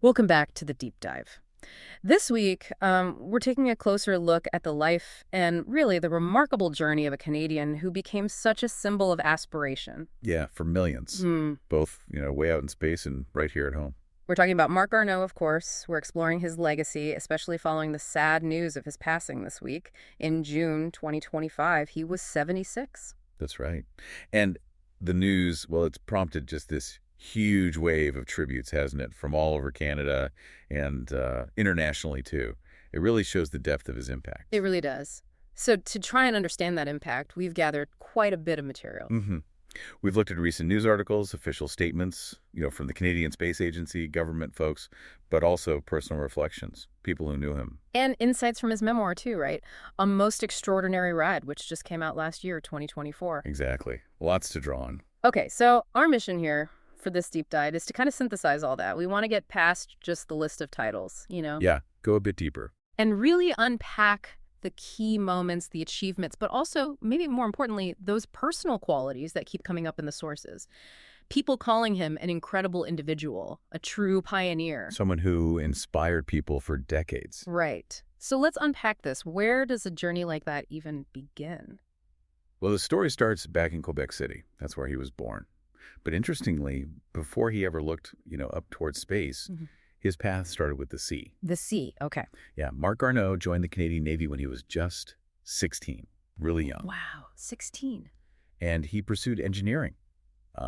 Welcome back to the deep dive. This week, we're taking a closer look at the life and really the remarkable journey of a Canadian who became such a symbol of aspiration. Yeah, for millions, Hmm. both, way out in space and right here at home. We're talking about Marc Garneau, of course. We're exploring his legacy, especially following the sad news of his passing this week. In June 2025, he was 76. That's right. And the news, well, it's prompted just this huge wave of tributes, hasn't it, from all over Canada and internationally, too. It really shows the depth of his impact. It really does. So to try and understand that impact, we've gathered quite a bit of material. hmm We've looked at recent news articles, official statements, from the Canadian Space Agency, government folks, but also personal reflections, people who knew him. And insights from his memoir, too, right? A Most Extraordinary Ride, which just came out last year, 2024. Exactly. Lots to draw on. Okay, so our mission here for this deep dive is to kind of synthesize all that. We want to get past just the list of titles, Yeah, go a bit deeper. and really unpack the key moments, the achievements, but also, maybe more importantly, those personal qualities that keep coming up in the sources. People calling him an incredible individual, a true pioneer. Someone who inspired people for decades. Right. So let's unpack this. Where does a journey like that even begin? Well, the story starts back in Quebec City. That's where he was born. But interestingly, before he ever looked, up towards space, Mhm. his path started with the sea. The sea. Okay. Yeah, Marc Garneau joined the Canadian Navy when he was just 16, really young. Wow, 16. And he pursued engineering,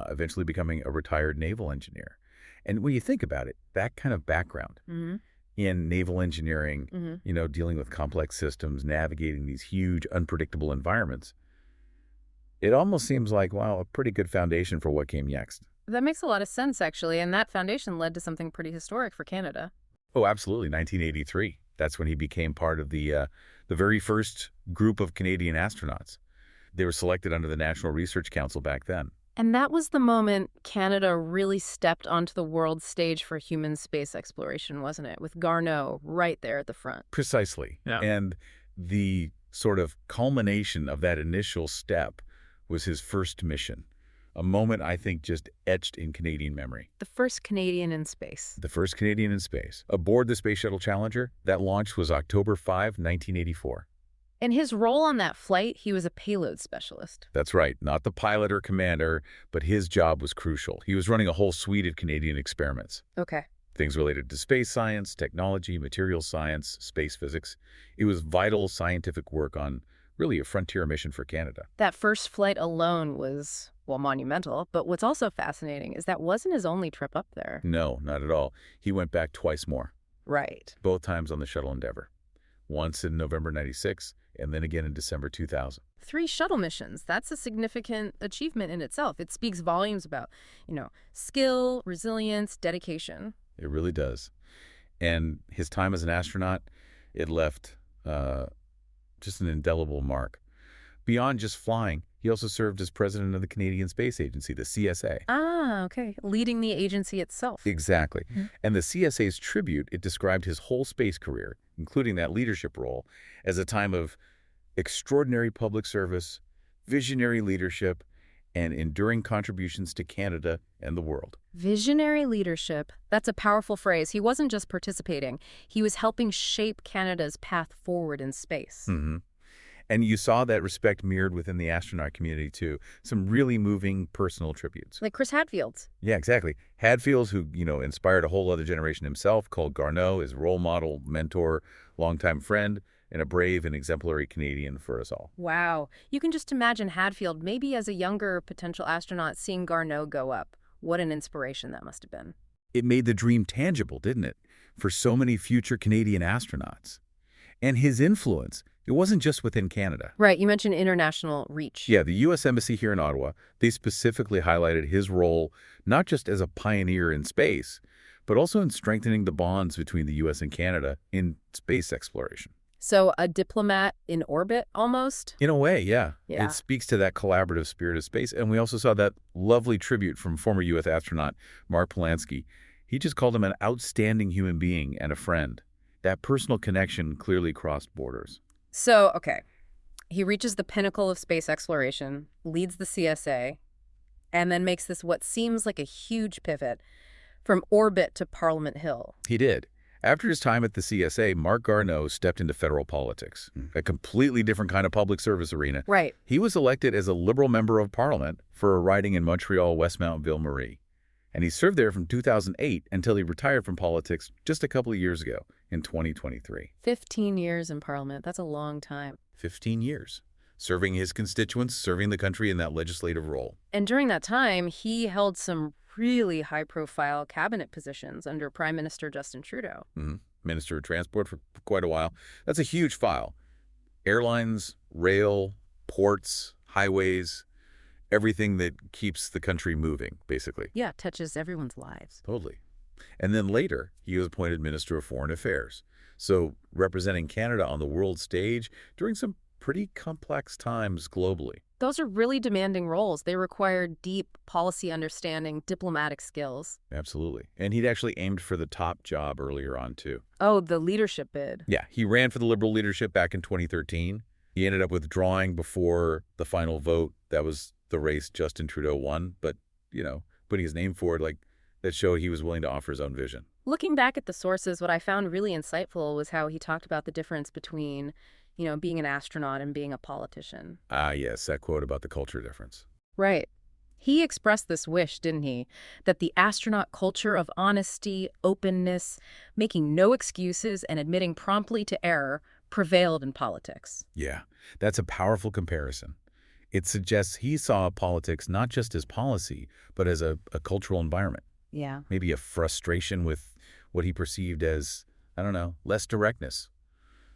eventually becoming a retired naval engineer. And when you think about it, that kind of background Mm-hmm. in naval engineering, Mm-hmm. dealing with complex systems, navigating these huge, unpredictable environments, it almost seems like, wow, a pretty good foundation for what came next. That makes a lot of sense, actually, and that foundation led to something pretty historic for Canada. Oh, absolutely. 1983. That's when he became part of the very first group of Canadian astronauts. They were selected under the National Research Council back then. And that was the moment Canada really stepped onto the world stage for human space exploration, wasn't it? With Garneau right there at the front. Precisely. Yeah. And the sort of culmination of that initial step was his first mission, a moment I think just etched in Canadian memory. The first Canadian in space. The first Canadian in space. Aboard the Space Shuttle Challenger, that launch was October 5, 1984. And his role on that flight, he was a payload specialist. That's right, not the pilot or commander, but his job was crucial. He was running a whole suite of Canadian experiments. Okay. Things related to space science, technology, materials science, space physics. It was vital scientific work on really a frontier mission for Canada. That first flight alone was, well, monumental, but what's also fascinating is that wasn't his only trip up there. No, not at all. He went back twice more, Right. both times on the shuttle Endeavour. Once in November 96, and then again in December 2000. 3 shuttle missions. That's a significant achievement in itself. It speaks volumes about, skill, resilience, dedication. It really does. And his time as an astronaut, it left just an indelible mark. Beyond just flying, he also served as president of the Canadian Space Agency, the CSA. Ah, okay. Leading the agency itself. Exactly. Mhm. And the CSA's tribute, it described his whole space career, including that leadership role, as a time of extraordinary public service, visionary leadership, and enduring contributions to Canada and the world. Visionary leadership. That's a powerful phrase. He wasn't just participating. He was helping shape Canada's path forward in space. hmm And you saw that respect mirrored within the astronaut community, too. Some really moving personal tributes. Like Chris Hadfield's. Yeah, exactly. Hadfields, who, inspired a whole other generation himself, called Garneau his role model, mentor, longtime friend, and a brave and exemplary Canadian for us all. Wow. You can just imagine Hadfield, maybe as a younger potential astronaut, seeing Garneau go up. What an inspiration that must have been. It made the dream tangible, didn't it, for so many future Canadian astronauts? And his influence, it wasn't just within Canada. Right. You mentioned international reach. Yeah, the U.S. Embassy here in Ottawa, they specifically highlighted his role not just as a pioneer in space, but also in strengthening the bonds between the U.S. and Canada in space exploration. So a diplomat in orbit, almost? In a way, yeah. Yeah. It speaks to that collaborative spirit of space. And we also saw that lovely tribute from former U.S. astronaut Mark Polanski. He just called him an outstanding human being and a friend. That personal connection clearly crossed borders. So, okay. He reaches the pinnacle of space exploration, leads the CSA, and then makes this what seems like a huge pivot From orbit to Parliament Hill. He did. After his time at the CSA, Marc Garneau stepped into federal politics, a completely different kind of public service arena. Right. He was elected as a Liberal member of Parliament for a riding in Montreal-Westmount Ville-Marie. And he served there from 2008 until he retired from politics just a couple of years ago in 2023. 15 years in Parliament. That's a long time. 15 years. Serving his constituents, serving the country in that legislative role. And during that time, he held some really high-profile cabinet positions under Prime Minister Justin Trudeau. Minister of Transport for quite a while. That's a huge file. Airlines, rail, ports, highways, everything that keeps the country moving, basically. Yeah, touches everyone's lives. Totally. And then later, he was appointed Minister of Foreign Affairs. So representing Canada on the world stage during some pretty complex times globally. Those are really demanding roles. They require deep policy understanding, diplomatic skills. Absolutely. And he'd actually aimed for the top job earlier on, too. Oh, the leadership bid. Yeah, he ran for the Liberal leadership back in 2013. He ended up withdrawing before the final vote. That was the race Justin Trudeau won. But, putting his name forward, that showed he was willing to offer his own vision. Looking back at the sources, what I found really insightful was how he talked about the difference between being an astronaut and being a politician. Ah, yes, that quote about the culture difference. Right. He expressed this wish, didn't he, that the astronaut culture of honesty, openness, making no excuses, and admitting promptly to error prevailed in politics. Yeah, that's a powerful comparison. It suggests he saw politics not just as policy, but as a cultural environment. Yeah. Maybe a frustration with what he perceived as, less directness.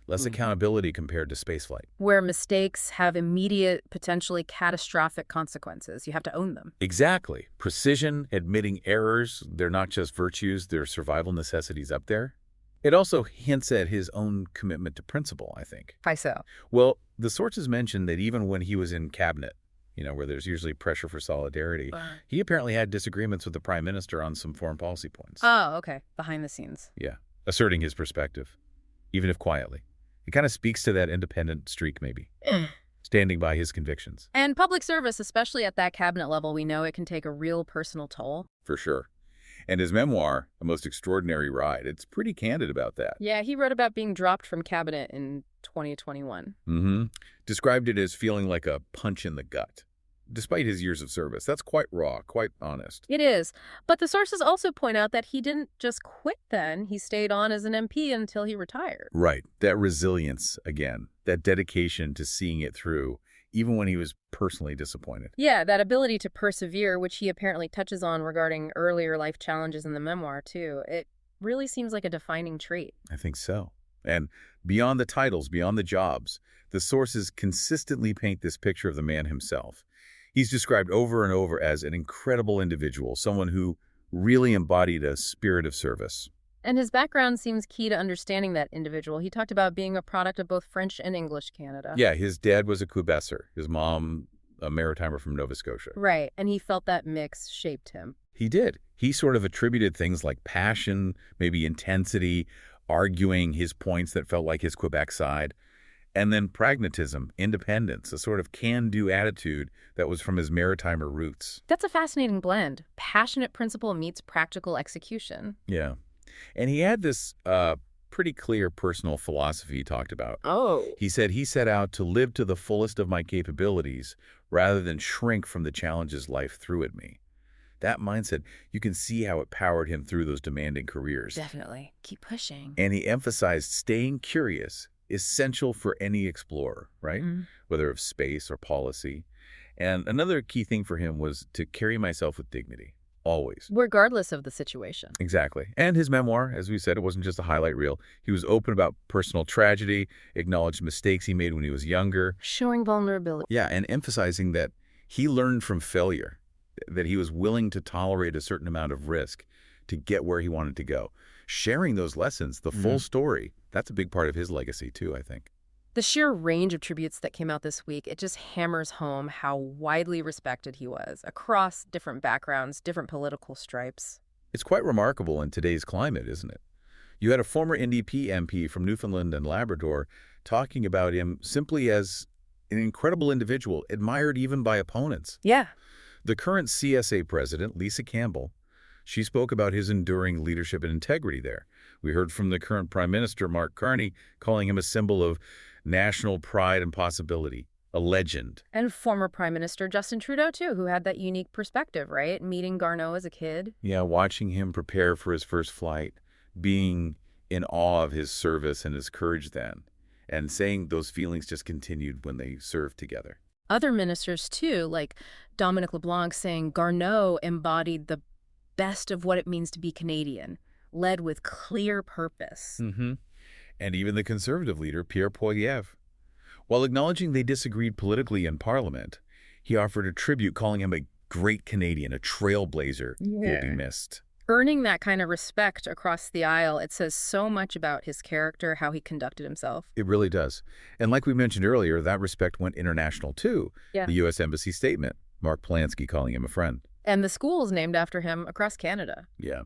Less accountability compared to spaceflight. Where mistakes have immediate, potentially catastrophic consequences. You have to own them. Exactly. Precision, admitting errors, they're not just virtues, they're survival necessities up there. It also hints at his own commitment to principle, I think. Why so? Well, the sources mentioned that even when he was in cabinet, where there's usually pressure for solidarity, he apparently had disagreements with the prime minister on some foreign policy points. Oh, okay. Behind the scenes. Yeah. Asserting his perspective, even if quietly. It kind of speaks to that independent streak, maybe, standing by his convictions. And public service, especially at that cabinet level, we know it can take a real personal toll. For sure. And his memoir, A Most Extraordinary Ride, it's pretty candid about that. Yeah, he wrote about being dropped from cabinet in 2021. Described it as feeling like a punch in the gut. Despite his years of service. That's quite raw, quite honest. It is. But the sources also point out that he didn't just quit then. He stayed on as an MP until he retired. Right. That resilience, again. That dedication to seeing it through, even when he was personally disappointed. Yeah, that ability to persevere, which he apparently touches on regarding earlier life challenges in the memoir, too. It really seems like a defining trait. I think so. And beyond the titles, beyond the jobs, the sources consistently paint this picture of the man himself. He's described over and over as an incredible individual, someone who really embodied a spirit of service. And his background seems key to understanding that individual. He talked about being a product of both French and English Canada. Yeah, his dad was a Quebecer, his mom a maritimer from Nova Scotia. Right, and he felt that mix shaped him. He did. He sort of attributed things like passion, maybe intensity, arguing his points that felt like his Quebec side. And then pragmatism, independence, a sort of can-do attitude that was from his maritimer roots. That's a fascinating blend. Passionate principle meets practical execution. Yeah. And he had this pretty clear personal philosophy he talked about. Oh. He said he set out to live to the fullest of my capabilities rather than shrink from the challenges life threw at me. That mindset, you can see how it powered him through those demanding careers. Definitely. Keep pushing. And he emphasized staying curious, essential for any explorer, right? Whether of space or policy. And another key thing for him was to carry myself with dignity, always. Regardless of the situation. Exactly. And his memoir, as we said, it wasn't just a highlight reel. He was open about personal tragedy, acknowledged mistakes he made when he was younger. Showing vulnerability. Yeah, and emphasizing that he learned from failure, that he was willing to tolerate a certain amount of risk to get where he wanted to go. Sharing those lessons, the full story, that's a big part of his legacy too, I think. The sheer range of tributes that came out this week, it just hammers home how widely respected he was across different backgrounds, different political stripes. It's quite remarkable in today's climate, isn't it? You had a former NDP MP from Newfoundland and Labrador talking about him simply as an incredible individual, admired even by opponents. Yeah. The current CSA president, Lisa Campbell, She spoke about his enduring leadership and integrity there. We heard from the current Prime Minister, Marc, calling him a symbol of national pride and possibility, a legend. And former Prime Minister Justin Trudeau, too, who had that unique perspective, right? Meeting Garneau as a kid. Yeah, watching him prepare for his first flight, being in awe of his service and his courage then, and saying those feelings just continued when they served together. Other ministers, too, like Dominic LeBlanc saying Garneau embodied the best of what it means to be Canadian, led with clear purpose. And even the Conservative leader, Pierre Poilievre. While acknowledging they disagreed politically in Parliament, he offered a tribute calling him a great Canadian, a trailblazer who will be missed. Earning that kind of respect across the aisle, it says so much about his character, how he conducted himself. It really does. And like we mentioned earlier, that respect went international too. Yeah. The U.S. Embassy statement, Mark Polanski calling him a friend. And the schools named after him across Canada. Yeah.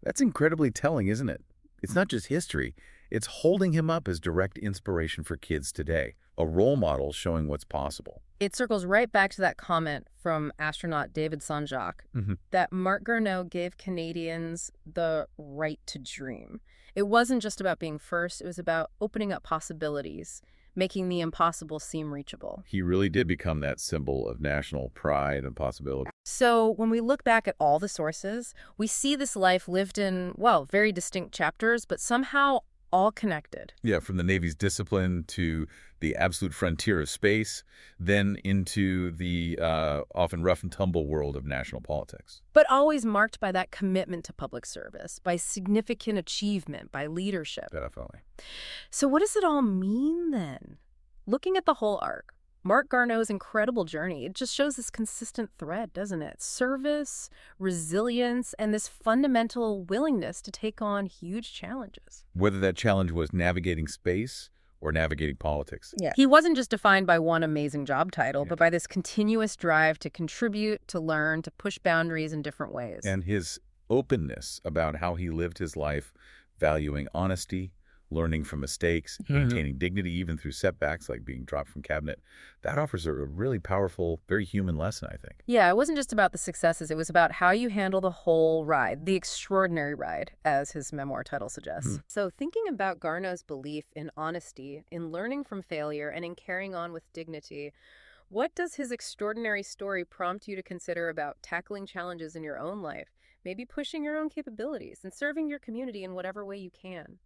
That's incredibly telling, isn't it? It's not just history. It's holding him up as direct inspiration for kids today, a role model showing what's possible. It circles right back to that comment from astronaut David Saint-Jacques that Marc Garneau gave Canadians the right to dream. It wasn't just about being first, it was about opening up possibilities, making the impossible seem reachable. He really did become that symbol of national pride and possibility. So when we look back at all the sources, we see this life lived in, well, very distinct chapters, but somehow all connected. Yeah, from the Navy's discipline to the absolute frontier of space, then into the often rough and tumble world of national politics. But always marked by that commitment to public service, by significant achievement, by leadership. Definitely. So what does it all mean then? Looking at the whole arc, Marc Garneau's incredible journey, it just shows this consistent thread, doesn't it? Service, resilience, and this fundamental willingness to take on huge challenges. Whether that challenge was navigating space or navigating politics. Yeah. He wasn't just defined by one amazing job title, but by this continuous drive to contribute, to learn, to push boundaries in different ways. And his openness about how he lived his life, valuing honesty, learning from mistakes, maintaining dignity even through setbacks like being dropped from cabinet, that offers a really powerful, very human lesson, I think. Yeah, it wasn't just about the successes. It was about how you handle the whole ride, the extraordinary ride, as his memoir title suggests. So thinking about Garneau's belief in honesty, in learning from failure, and in carrying on with dignity, what does his extraordinary story prompt you to consider about tackling challenges in your own life, maybe pushing your own capabilities and serving your community in whatever way you can?